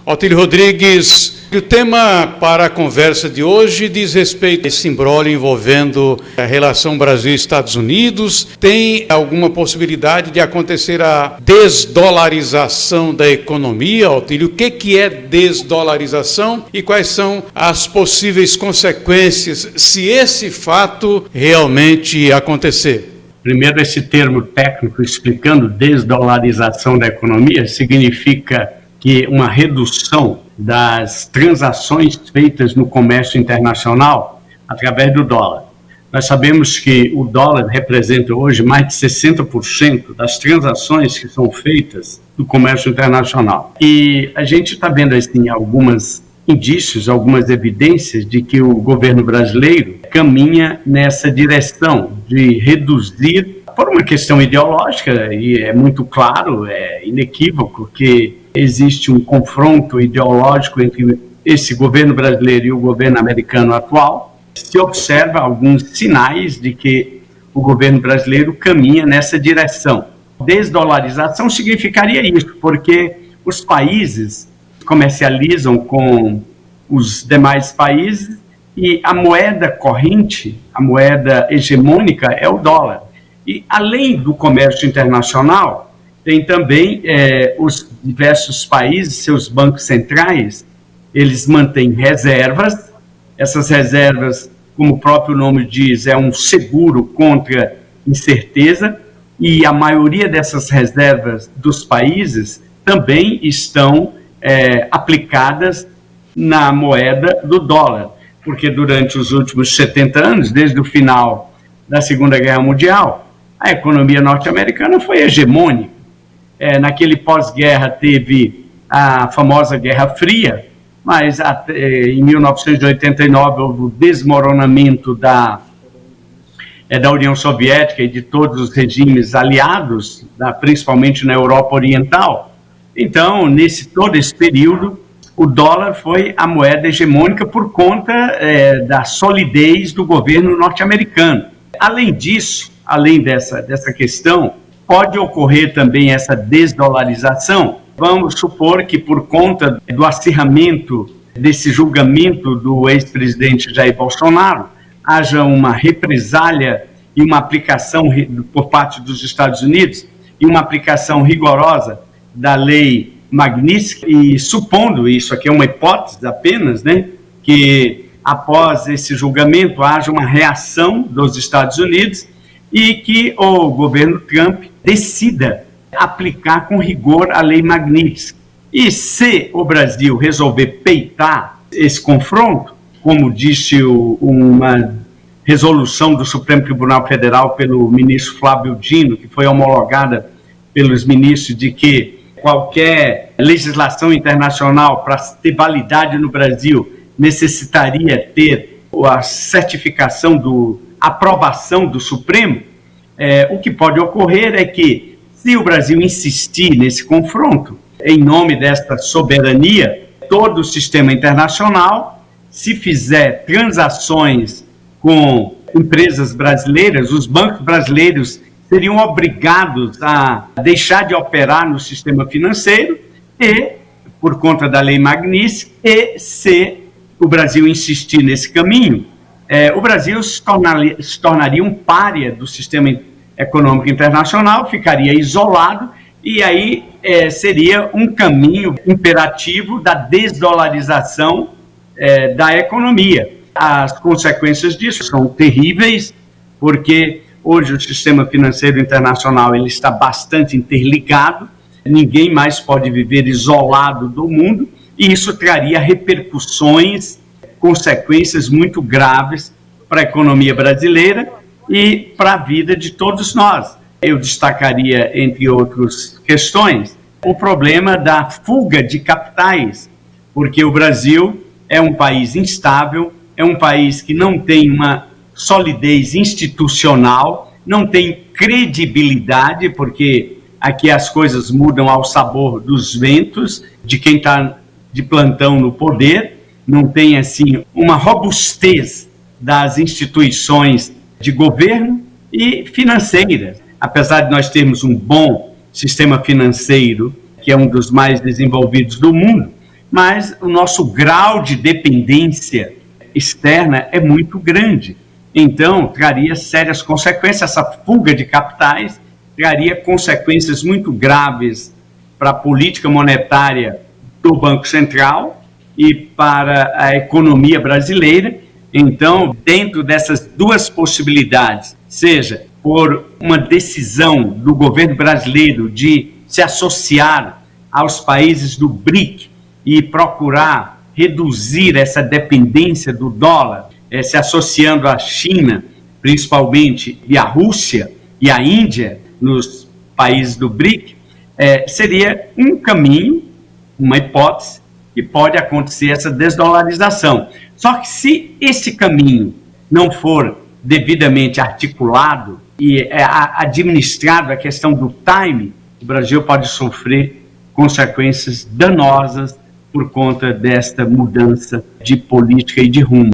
Otílio Rodrigues, o tema para a conversa de hoje diz respeito a esse imbróglio envolvendo a relação Brasil-Estados Unidos. Tem alguma possibilidade de acontecer a desdolarização da economia, Otílio? O que é desdolarização e quais são as possíveis consequências se esse fato realmente acontecer? Primeiro, esse termo técnico explicando desdolarização da economia significa que uma redução das transações feitas no comércio internacional através do dólar. Nós sabemos que o dólar representa hoje mais de 60% das transações que são feitas no comércio internacional. E a gente está vendo assim, alguns indícios, algumas evidências de que o governo brasileiro caminha nessa direção de reduzir, por uma questão ideológica, e é muito claro, é inequívoco que existe um confronto ideológico entre esse governo brasileiro e o governo americano atual. Se observa alguns sinais de que o governo brasileiro caminha nessa direção. Desdolarização significaria isso, porque os países comercializam com os demais países e a moeda corrente, a moeda hegemônica é o dólar. E além do comércio internacional, tem também os diversos países, seus bancos centrais, eles mantêm reservas. Essas reservas, como o próprio nome diz, é um seguro contra incerteza, e a maioria dessas reservas dos países também estão aplicadas na moeda do dólar, porque durante os últimos 70 anos, desde o final da Segunda Guerra Mundial, a economia norte-americana foi hegemônica. Naquele pós-guerra teve a famosa Guerra Fria, mas em 1989 houve o desmoronamento da União Soviética e de todos os regimes aliados, principalmente na Europa Oriental. Então, todo esse período, o dólar foi a moeda hegemônica por conta da solidez do governo norte-americano. Além disso, além dessa questão, pode ocorrer também essa desdolarização. Vamos supor que por conta do acirramento desse julgamento do ex-presidente Jair Bolsonaro, haja uma represália e uma aplicação por parte dos Estados Unidos e uma aplicação rigorosa da lei Magnitsky, e supondo, isso aqui é uma hipótese apenas, que após esse julgamento haja uma reação dos Estados Unidos e que o governo Trump decida aplicar com rigor a lei Magnitsky. E se o Brasil resolver peitar esse confronto, como disse uma resolução do Supremo Tribunal Federal pelo ministro Flávio Dino, que foi homologada pelos ministros, de que qualquer legislação internacional para ter validade no Brasil necessitaria ter a certificação aprovação do Supremo. O que pode ocorrer é que, se o Brasil insistir nesse confronto, em nome desta soberania, todo o sistema internacional, se fizer transações com empresas brasileiras, os bancos brasileiros seriam obrigados a deixar de operar no sistema financeiro por conta da lei Magnitsky, e se o Brasil insistir nesse caminho, o Brasil se tornaria um pária do sistema econômico internacional, ficaria isolado, e aí seria um caminho imperativo da desdolarização da economia. As consequências disso são terríveis, porque hoje o sistema financeiro internacional ele está bastante interligado, ninguém mais pode viver isolado do mundo, e isso traria repercussões, consequências muito graves para a economia brasileira e para a vida de todos nós. Eu destacaria, entre outras questões, o problema da fuga de capitais, porque o Brasil é um país instável, é um país que não tem uma solidez institucional, não tem credibilidade, porque aqui as coisas mudam ao sabor dos ventos, de quem está de plantão no poder, não tem assim uma robustez das instituições de governo e financeiras. Apesar de nós termos um bom sistema financeiro, que é um dos mais desenvolvidos do mundo, mas o nosso grau de dependência externa é muito grande. Então, traria sérias consequências. Essa fuga de capitais traria consequências muito graves para a política monetária do Banco Central e para a economia brasileira. Então, dentro dessas duas possibilidades, seja por uma decisão do governo brasileiro de se associar aos países do BRIC e procurar reduzir essa dependência do dólar, se associando à China, principalmente, e à Rússia e à Índia, nos países do BRIC, seria um caminho, uma hipótese, que pode acontecer essa desdolarização. Só que se esse caminho não for devidamente articulado e administrado a questão do time, o Brasil pode sofrer consequências danosas por conta desta mudança de política e de rumo.